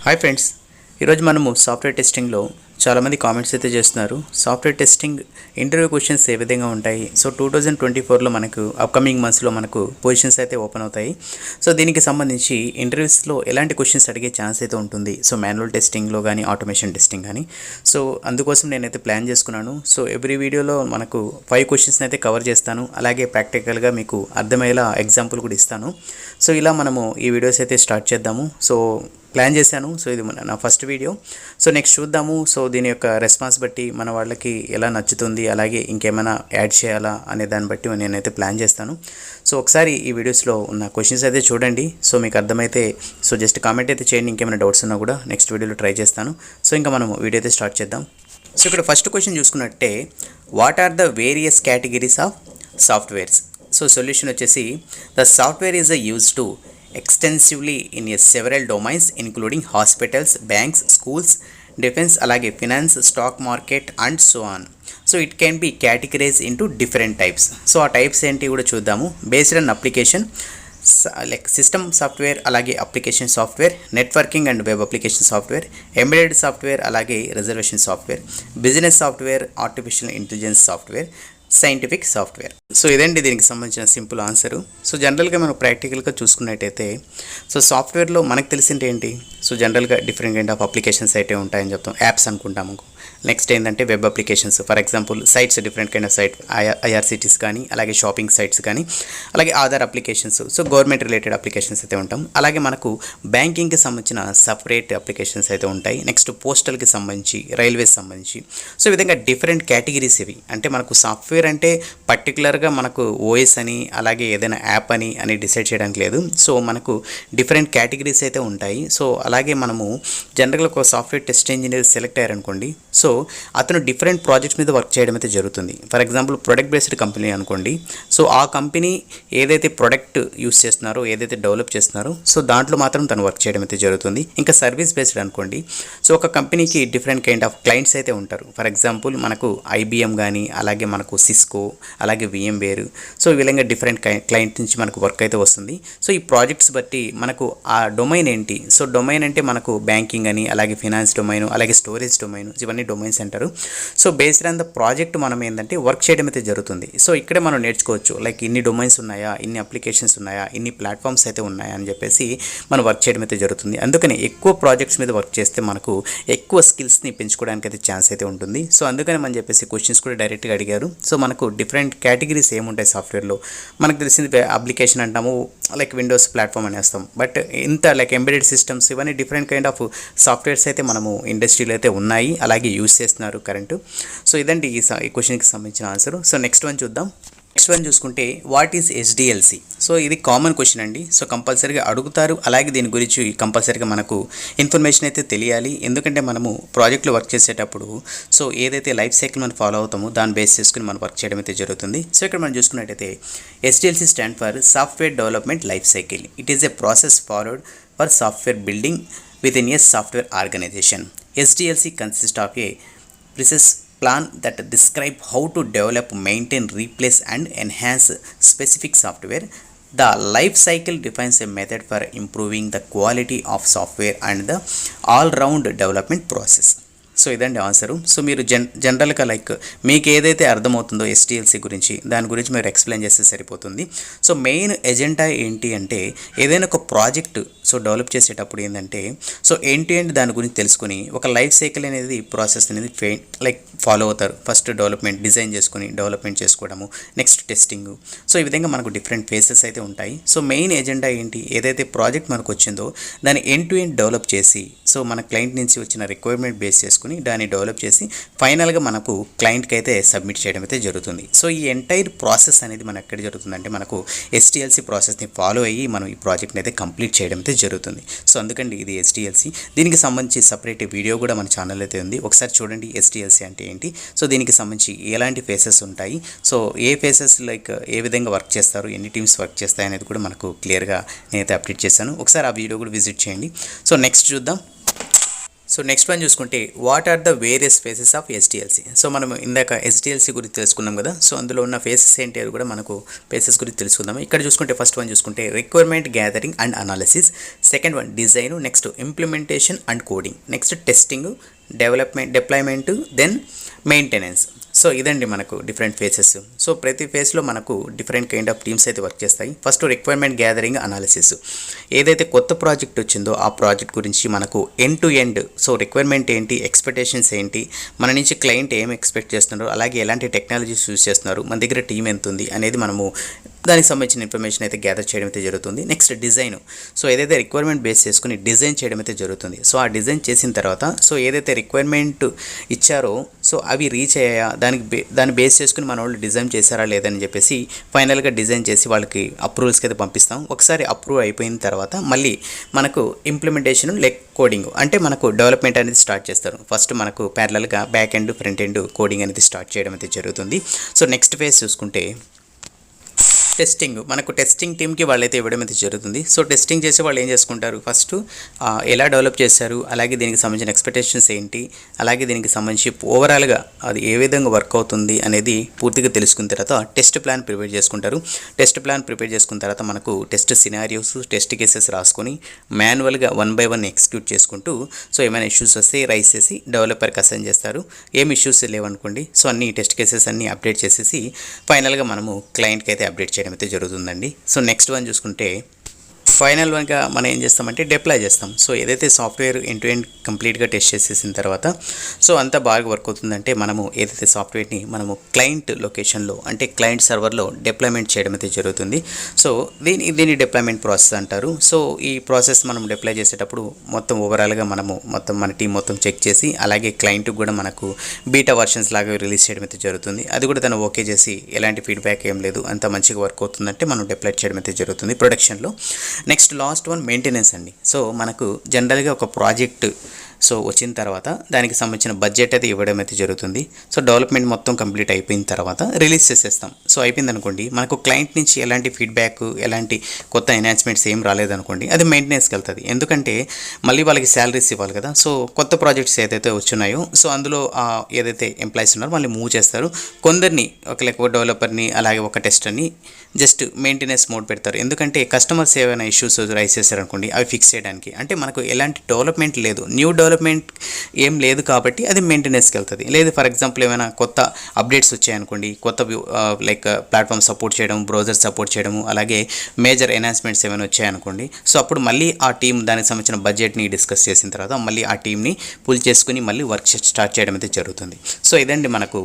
Hi friends, ఈరోజు మనము software టెస్టింగ్లో చాలామంది కామెంట్స్ అయితే చేస్తున్నారు. సాఫ్ట్వేర్ టెస్టింగ్ ఇంటర్వ్యూ క్వశ్చన్స్ ఏ విధంగా ఉంటాయి. సో 2024లో మనకు అప్కమింగ్ మంత్స్లో మనకు పొజిషన్స్ అయితే ఓపెన్ అవుతాయి. సో దీనికి సంబంధించి ఇంటర్వ్యూస్లో ఎలాంటి క్వశ్చన్స్ అడిగే ఛాన్స్ అయితే ఉంటుంది. సో మాన్యువల్ టెస్టింగ్లో కానీ ఆటోమేషన్ టెస్టింగ్ కానీ. సో అందుకోసం నేనైతే ప్లాన్ చేసుకున్నాను. సో ఎవ్రీ వీడియోలో మనకు 5 క్వశ్చన్స్ అయితే కవర్ చేస్తాను. అలాగే ప్రాక్టికల్గా మీకు అర్థమయ్యేలా ఎగ్జాంపుల్ కూడా ఇస్తాను. సో ఇలా మనము ఈ వీడియోస్ అయితే స్టార్ట్ చేద్దాము. సో ప్లాన్ చేశాను. సో ఇది నా ఫస్ట్ వీడియో. సో నెక్స్ట్ చూద్దాము. సో దీని యొక్క రెస్పాన్స్ బట్టి మన వాళ్ళకి ఎలా నచ్చుతుంది, అలాగే ఇంకేమైనా యాడ్ చేయాలా అనే దాన్ని బట్టి నేనైతే ప్లాన్ చేస్తాను. సో ఒకసారి ఈ వీడియోస్లో ఉన్న క్వశ్చన్స్ అయితే చూడండి. సో మీకు అర్థమైతే సో జస్ట్ కామెంట్ అయితే చేయండి. ఇంకేమైనా డౌట్స్ ఉన్నా కూడా నెక్స్ట్ వీడియోలో ట్రై చేస్తాను. సో ఇంకా మనం వీడియో అయితే స్టార్ట్ చేద్దాం. సో ఇక్కడ ఫస్ట్ క్వశ్చన్ చూసుకున్నట్టే, what are the various categories of softwares? So solution వచ్చేసి, the software is use to extensively in several domains including hospitals, banks, schools, defense, alage finance, stock market and so on. So it can be categorized into different types. So ఆ types ఏంటి కూడా చూద్దాము. based on application like system software, alage application software, networking and web application software, embedded software, alage reservation software, business software, artificial intelligence software, scientific software. So ఇదండి దీనికి సంబంధించిన simple answer. So జనరల్గా మనం ప్రాక్టికల్గా చూసుకున్నట్టయితే, సో సాఫ్ట్వేర్లో మనకు తెలిసింది ఏంటి, సో జనరల్గా డిఫరెంట్ కైండ్ ఆఫ్ అప్లికేషన్స్ అయితే ఉంటాయని చెప్తాం. యాప్స్ అనుకుంటాము. నెక్స్ట్ ఏంటంటే web applications, for example sites, different kind of site, IRCTC కానీ, అలాగే షాపింగ్ సైట్స్ కానీ, అలాగే Aadhaar applications, so government related applications అయితే ఉంటాం. అలాగే మనకు బ్యాంకింగ్కి సంబంధించిన సపరేట్ అప్లికేషన్స్ అయితే ఉంటాయి. నెక్స్ట్ పోస్టల్కి సంబంధించి, రైల్వేస్ సంబంధించి. సో ఈ విధంగా డిఫరెంట్ కేటగిరీస్ ఇవి. అంటే మనకు సాఫ్ట్వేర్ అంటే పర్టికులర్గా మనకు ఓఎస్ అని, అలాగే ఏదైనా యాప్ అని డిసైడ్ చేయడానికి లేదు. సో మనకు డిఫరెంట్ కేటగిరీస్ అయితే ఉంటాయి. సో అలాగే మనము జనరల్గా ఒక సాఫ్ట్వేర్ టెస్ట్ ఇంజనీర్ సెలెక్ట్ అయ్యారనుకోండి, సో అతను డిఫరెంట్ ప్రాజెక్ట్స్ మీద వర్క్ చేయడం అయితే జరుగుతుంది. For example product based company అనుకోండి. సో ఆ కంపెనీ ఏదైతే ప్రొడక్ట్ యూస్ చేస్తున్నారో, ఏదైతే డెవలప్ చేస్తున్నారో, సో దాంట్లో మాత్రం తను వర్క్ చేయడం అయితే జరుగుతుంది. ఇంకా సర్వీస్ బేస్డ్ అనుకోండి. సో ఒక కంపెనీకి డిఫరెంట్ కైండ్ ఆఫ్ క్లయింట్స్ అయితే ఉంటారు. ఫర్ ఎగ్జాంపుల్ మనకు ఐబిఎం కానీ, అలాగే మనకు సిస్కో, అలాగే విఎంవేర్. సో ఈ విధంగా డిఫరెంట్ క్లయింట్ నుంచి మనకు వర్క్ అయితే వస్తుంది. సో ఈ ప్రాజెక్ట్స్ బట్టి మనకు ఆ డొమైన్ ఏంటి. సో డొమైన్ అంటే మనకు బ్యాంకింగ్ అని, అలాగే ఫినాన్స్ డొమైన్, అలాగే స్టోరేజ్ డొమైన్, ఇవన్నీ డొమైన్స్ అంటారు. So based on the project మనం ఏంటంటే వర్క్ చేయడం అయితే జరుగుతుంది. సో ఇక్కడే మనం నేర్చుకోవచ్చు, లైక్ ఇన్ని డొమైన్స్ ఉన్నాయా, ఇన్ని అప్లికేషన్స్ ఉన్నాయా, ఇన్ని ప్లాట్ఫామ్స్ అయితే ఉన్నాయా అని చెప్పేసి మనం వర్క్ చేయడం అయితే జరుగుతుంది. అందుకని ఎక్కువ ప్రాజెక్ట్స్ మీద వర్క్ చేస్తే మనకు ఎక్కువ స్కిల్స్ని పెంచుకోవడానికి అయితే ఛాన్స్ అయితే ఉంటుంది. సో అందుకని మనం చెప్పేసి క్వశ్చన్స్ కూడా డైరెక్ట్గా అడిగారు. సో మనకు డిఫరెంట్ కేటగిరీస్ ఏముంటాయి సాఫ్ట్వేర్లో. మనకు తెలిసింది అప్లికేషన్ అంటాము, లైక్ విండోస్ ప్లాట్ఫామ్ అనేస్తాం. బట్ ఇంత లైక్ ఎంబెడెడ్ సిస్టమ్స్, ఇవన్నీ డిఫరెంట్ కైండ్ ఆఫ్ సాఫ్ట్వేర్స్ అయితే మనము ఇండస్ట్రీలో అయితే ఉన్నాయి, అలాగే యూస్ చేస్తున్నారు కరెంటు. సో ఇదండి ఈ క్వశ్చన్కి సంబంధించిన ఆన్సర్. సో నెక్స్ట్ వన్ చూద్దాం. నెక్స్ట్ వన్ చూసుకుంటే, వాట్ ఈజ్ హెచ్డిఎల్సి? సో ఇది కామన్ క్వశ్చన్ అండి. సో కంపల్సరీగా అడుగుతారు. అలాగే దీని గురించి కంపల్సరీగా మనకు ఇన్ఫర్మేషన్ అయితే తెలియాలి. ఎందుకంటే మనము ప్రాజెక్ట్లో వర్క్ చేసేటప్పుడు సో ఏదైతే లైఫ్ సైకిల్ మనం ఫాలో అవుతామో దాన్ని బేస్ చేసుకుని మనం వర్క్ చేయడం అయితే జరుగుతుంది. సో ఇక్కడ మనం చూసుకున్నట్టయితే, SDLC stand for software development life cycle. It is a process followed for software building within a software organization. SDLC consists of a precise plan that describe how to develop, maintain, replace and enhance specific software. The life cycle defines a method for improving the quality of software and the all-round development process. So ఇదండి answer. So మీరు జనరల్గా like మీకు ఏదైతే అర్థమవుతుందో ఎస్టీఎల్సీ గురించి, దాని గురించి మీరు ఎక్స్ప్లెయిన్ చేస్తే సరిపోతుంది. సో మెయిన్ ఎజెండా ఏంటి అంటే, ఏదైనా ఒక ప్రాజెక్ట్ సో డెవలప్ చేసేటప్పుడు ఏంటంటే, సో ఏంటి దాని గురించి తెలుసుకొని ఒక లైఫ్ సైకిల్ అనేది ప్రాసెస్ అనేది లైక్ ఫాలో అవుతారు. ఫస్ట్ డెవలప్మెంట్ డిజైన్ చేసుకుని డెవలప్మెంట్ చేసుకోవడము, నెక్స్ట్ టెస్టింగ్. సో ఈ విధంగా మనకు డిఫరెంట్ ఫేసెస్ అయితే ఉంటాయి. సో మెయిన్ ఎజెండా ఏంటి, ఏదైతే ప్రాజెక్ట్ మనకు వచ్చిందో దాన్ని ఎండ్ టు ఎండ్ డెవలప్ చేసి, సో మన క్లయింట్ నుంచి వచ్చిన రిక్వైర్మెంట్ బేస్ చేసుకుని దాన్ని డెవలప్ చేసి ఫైనల్గా మనకు క్లయింట్కి అయితే సబ్మిట్ చేయడం అయితే జరుగుతుంది. సో ఈ ఎంటైర్ ప్రాసెస్ అనేది మనకు ఎక్కడ జరుగుతుందంటే, మనకు ఎస్టీఎల్సీ ప్రాసెస్ని ఫాలో అయ్యి మనం ఈ ప్రాజెక్ట్ని అయితే కంప్లీట్ చేయడం అయితే జరుగుతుంది. సో అందుకండి ఇది ఎస్టీఎల్సీ. దీనికి సంబంధించి సపరేట్ వీడియో కూడా మన ఛానల్ అయితే ఉంది, ఒకసారి చూడండి ఎస్టీఎల్సీ అంటే ఏంటి. సో దీనికి సంబంధించి ఎలాంటి ఫేసెస్ ఉంటాయి, సో ఏ ఫేసెస్ లైక్ ఏ విధంగా వర్క్ చేస్తారు, ఎన్ని టీమ్స్ వర్క్ చేస్తాయి అనేది కూడా మనకు క్లియర్గా నేనైతే అప్డేట్ చేశాను. ఒకసారి ఆ వీడియో కూడా విజిట్ చేయండి. సో నెక్స్ట్ చూద్దాం. సో నెక్స్ట్ వన్ చూసుకుంటే what are the various phases of SDLC. So మనం ఇందాక ఎస్డిఎల్సి గురించి తెలుసుకున్నాం కదా. సో అందులో ఉన్న ఫేసెస్ ఏంటి అది కూడా మనకు ఫేసెస్ గురించి తెలుసుకుందాం. ఇక్కడ చూసుకుంటే ఫస్ట్ వన్ చూసుకుంటే requirement gathering and analysis, second one design, next implementation and coding, next testing, development, deployment, then maintenance. So ఇదండి మనకు డిఫరెంట్ ఫేసెస్. సో ప్రతి ఫేస్లో మనకు డిఫరెంట్ కైండ్ ఆఫ్ టీమ్స్ అయితే వర్క్ చేస్తాయి. ఫస్ట్ రిక్వైర్మెంట్ గ్యాదరింగ్ అనాలిసిస్, ఏదైతే కొత్త ప్రాజెక్ట్ వచ్చిందో ఆ ప్రాజెక్ట్ గురించి మనకు end to end, so requirement ఏంటి, ఎక్స్పెక్టేషన్స్ ఏంటి, మన నుంచి క్లయింట్ ఏం ఎక్స్పెక్ట్ చేస్తున్నారు, అలాగే ఎలాంటి టెక్నాలజీస్ యూజ్ చేస్తున్నారు, మన దగ్గర టీం ఎంత ఉంది అనేది మనము దానికి సంబంధించిన ఇన్ఫర్మేషన్ అయితే గ్యాదర్ చేయడం అయితే జరుగుతుంది. నెక్స్ట్ డిజైన్, సో ఏదైతే రిక్వైర్మెంట్ బేస్ చేసుకుని డిజైన్ చేయడం అయితే జరుగుతుంది. సో ఆ డిజైన్ చేసిన తర్వాత సో ఏదైతే రిక్వైర్మెంట్ ఇచ్చారో సో అవి రీచ్ అయ్యాయా, దాన్ని బేస్ చేసుకుని మన వాళ్ళు డిజైన్ చేశారా లేదని చెప్పేసి ఫైనల్గా డిజైన్ చేసి వాళ్ళకి అప్రూవల్స్కి అయితే పంపిస్తాం. ఒకసారి అప్రూవ్ అయిపోయిన తర్వాత మళ్ళీ మనకు ఇంప్లిమెంటేషన్ లైక్ కోడింగ్, అంటే మనకు డెవలప్మెంట్ అనేది స్టార్ట్ చేస్తారు. ఫస్ట్ మనకు ప్యారలల్గా back end front end coding అనేది స్టార్ట్ చేయడం అయితే జరుగుతుంది. సో నెక్స్ట్ ఫేజ్ చూసుకుంటే టెస్టింగ్, మనకు టెస్టింగ్ టీమ్కి వాళ్ళైతే ఇవ్వడం అయితే జరుగుతుంది. సో టెస్టింగ్ చేసే వాళ్ళు ఏం చేసుకుంటారు, ఫస్ట్ ఎలా డెవలప్ చేశారు, అలాగే దీనికి సంబంధించిన ఎక్స్పెక్టేషన్స్ ఏంటి, అలాగే దీనికి సంబంధించి ఓవరాల్గా అది ఏ విధంగా వర్క్ అవుతుంది అనేది పూర్తిగా తెలుసుకున్న తర్వాత టెస్ట్ ప్లాన్ ప్రిపేర్ చేసుకుంటారు. టెస్ట్ ప్లాన్ ప్రిపేర్ చేసుకున్న తర్వాత మనకు టెస్ట్ సినారియోస్, టెస్ట్ కేసెస్ రాసుకొని మాన్యువల్గా 1 by 1 ఎగ్జిక్యూట్ చేసుకుంటూ సో ఏమైనా ఇష్యూస్ వస్తే రైస్ చేసి డెవలపర్కి అసైన్ చేస్తారు. ఏం ఇష్యూస్ లేవనుకోండి సో అన్ని టెస్ట్ కేసెస్ అన్నీ అప్డేట్ చేసేసి ఫైనల్గా మనము క్లయింట్కి అయితే అప్డేట్ చేయడం అయితే జరుగుతుందండి. సో నెక్స్ట్ వన్ చూసుకుంటే ఫైనల్ వన్గా మనం ఏం చేస్తామంటే డిప్లాయ్ చేస్తాం. సో ఏదైతే సాఫ్ట్వేర్ ఎండ్ టు ఎండ్ కంప్లీట్గా టెస్ట్ చేసేసిన తర్వాత సో అంతా బాగా వర్క్ అవుతుందంటే మనము ఏదైతే సాఫ్ట్వేర్ని మనము క్లయింట్ లొకేషన్లో అంటే క్లయింట్ సర్వర్లో డిప్లాయ్మెంట్ చేయడం అయితే జరుగుతుంది. సో దీన్ని డిప్లాయ్మెంట్ ప్రాసెస్ అంటారు. సో ఈ ప్రాసెస్ మనం డిప్లాయ్ చేసేటప్పుడు మొత్తం ఓవరాల్గా మనము మన టీం మొత్తం చెక్ చేసి అలాగే క్లయింట్కి కూడా మనకు బీటా వర్షన్స్ లాగా రిలీజ్ చేయడం అయితే జరుగుతుంది. అది కూడా తను ఓకే చేసి ఎలాంటి ఫీడ్బ్యాక్ ఏం లేదు అంత మంచిగా వర్క్ అవుతుందంటే మనం డిప్లాయ్ చేయడం అయితే జరుగుతుంది ప్రొడక్షన్లో. నెక్స్ట్ లాస్ట్ వన్ మెయింటెనెన్స్ అండి. సో మనకు జనరల్గా ఒక ప్రాజెక్ట్ సో వచ్చిన తర్వాత దానికి సంబంధించిన బడ్జెట్ అయితే ఇవ్వడం అయితే జరుగుతుంది. సో డెవలప్మెంట్ మొత్తం కంప్లీట్ అయిపోయిన తర్వాత రిలీజ్ చేసేస్తాం. సో అయిపోయింది అనుకోండి, మనకు క్లయింట్ నుంచి ఎలాంటి ఫీడ్బ్యాక్, ఎలాంటి కొత్త ఎన్హాన్స్మెంట్స్ ఏం రాలేదనుకోండి, అది మెయింటెనెన్స్కి వెళ్తుంది. ఎందుకంటే మళ్ళీ వాళ్ళకి శాలరీస్ ఇవ్వాలి కదా. సో కొత్త ప్రాజెక్ట్స్ ఏదైతే వచ్చున్నాయో సో అందులో ఏదైతే ఎంప్లాయీస్ ఉన్నారో మళ్ళీ మూవ్ చేస్తారు. కొందరిని ఒక డెవలపర్ని అలాగే ఒక టెస్టర్ని జస్ట్ మెయింటెనెన్స్ మోడ్ పెడతారు. ఎందుకంటే కస్టమర్స్ ఏమైనా ఇష్యూస్ రైజ్ చేశారనుకోండి అవి ఫిక్స్ చేయడానికి, అంటే మనకు ఎలాంటి డెవలప్మెంట్ లేదు, న్యూ డెవలప్మెంట్ ఏం లేదు కాబట్టి అది మెయింటెనెన్స్కి వెళ్తుంది. లేదు ఫర్ ఎగ్జాంపుల్ ఏమైనా కొత్త అప్డేట్స్ వచ్చాయనుకోండి, కొత్త లైక్ ప్లాట్ఫామ్ సపోర్ట్ చేయడం, బ్రౌజర్ సపోర్ట్ చేయడము, అలాగే మేజర్ ఎన్హాన్స్మెంట్స్ ఏమైనా వచ్చాయనుకోండి సో అప్పుడు మళ్ళీ ఆ టీం దానికి సంబంధించిన బడ్జెట్ని డిస్కస్ చేసిన తర్వాత మళ్ళీ ఆ టీంని పుల్ చేసుకుని మళ్ళీ వర్క్ స్టార్ట్ చేయడం అయితే జరుగుతుంది. సో ఇదండి మనకు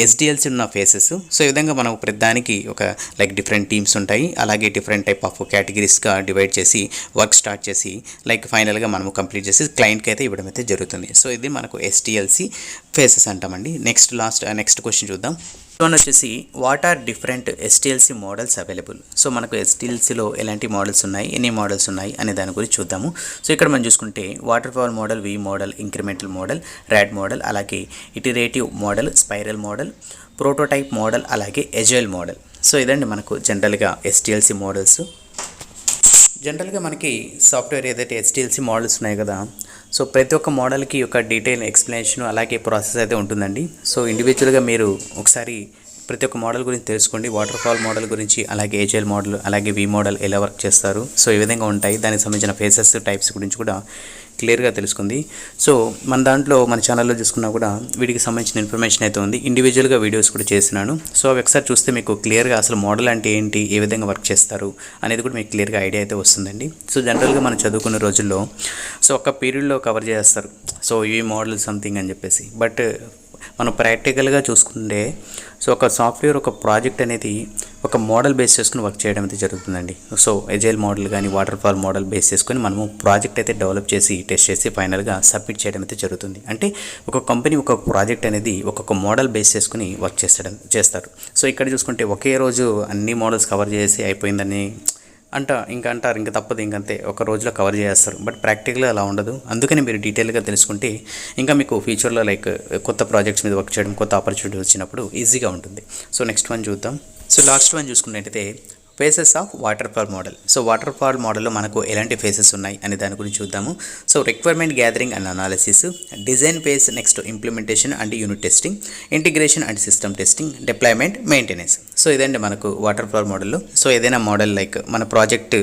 ఎస్డిఎల్సి ఉన్న ఫేసెస్. సో ఈ విధంగా మనకు ప్రతి దానికి ఒక లైక్ డిఫరెంట్ టీమ్స్ ఉంటాయి, అలాగే డిఫరెంట్ టైప్ ఆఫ్ కేటగిరీస్గా డివైడ్ చేసి వర్క్ స్టార్ట్ చేసి లైక్ ఫైనల్గా మనము కంప్లీట్ చేసి క్లయింట్కి అయితే ఇవ్వడం అయితే జరుగుతుంది. సో ఇది మనకు ఎస్డిఎల్సి ఫేసెస్ అంటామండి. నెక్స్ట్ క్వశ్చన్ చూద్దాం. వన్ వచ్చేసి what are different SDLC models available. So మనకు ఎస్డిఎల్సిలో ఎలాంటి మోడల్స్ ఉన్నాయి, ఎన్ని మోడల్స్ ఉన్నాయి అనే దాని గురించి చూద్దాము. సో ఇక్కడ మనం చూసుకుంటే waterfall model, V model, incremental model, RAD model, అలాగే iterative model, spiral model, prototype model, అలాగే ఎజైల్ మోడల్. సో ఇదండి మనకు జనరల్గా ఎస్డిఎల్సి మోడల్స్. జనరల్గా మనకి సాఫ్ట్వేర్ ఏదైతే ఎస్డిఎల్సి మోడల్స్ ఉన్నాయి కదా, సో ప్రతి ఒక్క మోడల్కి ఒక డీటెయిల్ ఎక్స్ప్లెనేషన్ అలాగే ప్రాసెస్ అయితే ఉంటుందండి. సో ఇండివిజువల్గా మీరు ఒకసారి ప్రతి ఒక్క మోడల్ గురించి తెలుసుకోండి. వాటర్ ఫాల్ మోడల్ గురించి, అలాగే ఏజైల్ మోడల్, అలాగే వి మోడల్ ఎలా వర్క్ చేస్తారు, సో ఈ విధంగా ఉంటాయి. దానికి సంబంధించిన ఫేసెస్, టైప్స్ గురించి కూడా క్లియర్గా తెలుసుకుంది. సో మన ఛానల్లో చూసుకున్నా కూడా వీటికి సంబంధించిన ఇన్ఫర్మేషన్ అయితే ఉంది. ఇండివిజువల్గా వీడియోస్ కూడా చేసినాను. సో అవి ఒకసారి చూస్తే మీకు క్లియర్గా అసలు మోడల్ అంటే ఏంటి, ఏ విధంగా వర్క్ చేస్తారు అనేది కూడా మీకు క్లియర్గా ఐడియా అయితే వస్తుందండి. సో జనరల్గా మనం చదువుకున్న రోజుల్లో సో ఒక పీరియడ్లో కవర్ చేస్తారు సో ఈ మోడల్ సంథింగ్ అని చెప్పేసి. బట్ మనం ప్రాక్టికల్గా చూసుకుంటే సో ఒక సాఫ్ట్వేర్, ఒక ప్రాజెక్ట్ అనేది ఒక మోడల్ బేస్ చేసుకుని వర్క్ చేయడం అయితే జరుగుతుందండి. సో ఎజైల్ మోడల్ కానీ వాటర్ ఫాల్ మోడల్ బేస్ చేసుకొని మనము ప్రాజెక్ట్ అయితే డెవలప్ చేసి టెస్ట్ చేసి ఫైనల్గా సబ్మిట్ చేయడం అయితే జరుగుతుంది. అంటే ఒక కంపెనీ ఒక ప్రాజెక్ట్ అనేది ఒక్కొక్క మోడల్ బేస్ చేసుకుని వర్క్ చేస్తారు. సో ఇక్కడ చూసుకుంటే ఒకే రోజు అన్ని మోడల్స్ కవర్ చేసి అయిపోయిందని అంటారు, ఇంకా తప్పదు, ఇంకంతే ఒక రోజులో కవర్ చేస్తారు. బట్ ప్రాక్టికల్గా అలా ఉండదు. అందుకని మీరు డీటెయిల్గా తెలుసుకుంటే ఇంకా మీకు ఫ్యూచర్లో లైక్ కొత్త ప్రాజెక్ట్స్ మీద వర్క్ చేయడం, కొత్త ఆపర్చునిటీ వచ్చినప్పుడు ఈజీగా ఉంటుంది. సో నెక్స్ట్ వన్ చూద్దాం. సో లాస్ట్ వన్ చూసుకున్నట్టయితే faces of water fall model. So water fall మోడల్లో మనకు ఎలాంటి ఫేసెస్ ఉన్నాయి అనే దాని గురించి చూద్దాము. So requirement gathering and analysis, design face, next implementation and unit testing, integration and system testing, deployment, maintenance. So ఇదండి మనకు వాటర్ ఫాల్ మోడల్లో. సో ఏదైనా మోడల్ లైక్ మన ప్రాజెక్ట్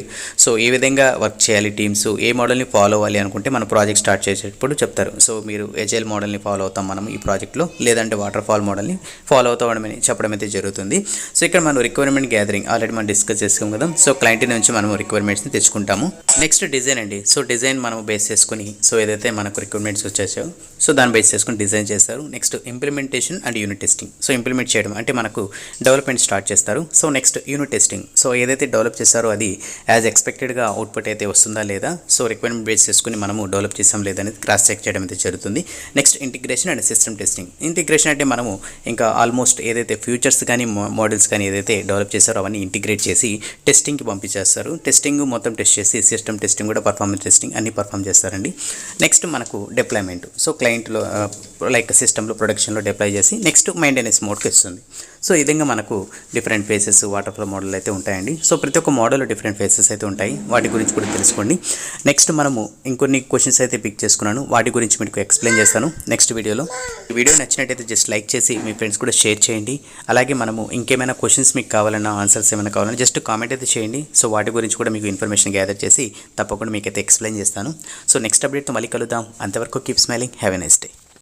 సో ఏ విధంగా వర్క్ చేయాలి టీమ్స్, ఏ మోడల్ని ఫాలో అవ్వాలి అనుకుంటే మన ప్రాజెక్ట్ స్టార్ట్ చేసేటప్పుడు చెప్తారు. సో మీరు ఎజైల్ మోడల్ని ఫాలో అవుతాం మనం ఈ ప్రాజెక్ట్లో, లేదంటే వాటర్ ఫాల్ మోడల్ని ఫాలో అవుతామని చెప్పడం అయితే జరుగుతుంది. సో ఇక్కడ మనం రిక్వైర్మెంట్ గ్యాదరింగ్ ఆల్రెడీ మనం డిస్కస్ చేసుకున్నాం కదా. సో క్లయింట్ నుంచి మనం రిక్వైర్మెంట్స్ని తెచ్చుకుంటాము. నెక్స్ట్ డిజైన్ అండి. సో డిజైన్ మనం బేస్ చేసుకుని సో ఏదైతే మనకు రిక్వైర్మెంట్స్ వచ్చేసాయో సో దాన్ని బేస్ చేసుకుని డిజైన్ చేస్తారు. Next implementation and unit testing. So implement చేయడం అంటే మనకు డెవలప్మెంట్ స్టార్ట్ చేస్తారు. So next unit testing. So ఏదైతే డెవలప్ చేస్తారో అది యాజ్ ఎక్స్పెక్టెడ్గా అవుట్పుట్ అయితే వస్తుందా లేదా, సో రిక్వైర్మెంట్ బేస్ చేసుకుని మనము డెవలప్ చేసాం లేదనేది క్రాస్ చెక్ చేయడం అయితే జరుగుతుంది. Next integration and system testing. Integration అంటే మనము ఇంకా ఆల్మోస్ట్ ఏదైతే ఫ్యూచర్స్ కానీ మోడల్స్ కానీ ఏదైతే డెవలప్ చేస్తారో అవన్నీ ఇంటిగ్రేట్ చేసి టెస్టింగ్కి పంపించేస్తారు. టెస్టింగ్ మొత్తం టెస్ట్ చేసి సిస్టమ్ టెస్టింగ్ కూడా పర్ఫార్మెన్స్ టెస్టింగ్ అన్ని పర్ఫామ్ చేస్తారండి. నెక్స్ట్ మనకు డిప్లాయ్మెంట్. సో క్లయింట్లో లైక్ సిస్టంలో ప్రొడక్షన్లో డిప్లాయ్ చేసి నెక్స్ట్ మెయింటెనెన్స్ మోడ్కి వస్తుంది. సో ఈ విధంగా మనకు different faces water flow model అయితే ఉంటాయండి. సో ప్రతి ఒక్క మోడల్లో డిఫరెంట్ ఫేసెస్ అయితే ఉంటాయి, వాటి గురించి కూడా తెలుసుకోండి. నెక్స్ట్ మనము ఇంకొన్ని క్వశ్చన్స్ అయితే పిక్ చేసుకున్నాను, వాటి గురించి మీకు ఎక్స్ప్లెయిన్ చేస్తాను నెక్స్ట్ వీడియోలో. ఈ వీడియో నచ్చినట్టయితే జస్ట్ లైక్ చేసి మీ ఫ్రెండ్స్ కూడా షేర్ చేయండి. అలాగే మనము ఇంకేమైనా క్వశ్చన్స్ మీకు కావాలన్నా, ఆన్సర్స్ ఏమైనా కావాలన్నా జస్ట్ కామెంట్ అయితే చేయండి. సో వాటి గురించి కూడా మీకు ఇన్ఫర్మేషన్ గ్యాదర్ చేసి తప్పకుండా మీకు అయితే ఎక్స్ప్లెయిన్ చేస్తాను. సో నెక్స్ట్ అప్డేట్తో మళ్ళీ కలుద్దాం. అంతవరకు keep smiling, have a nice day.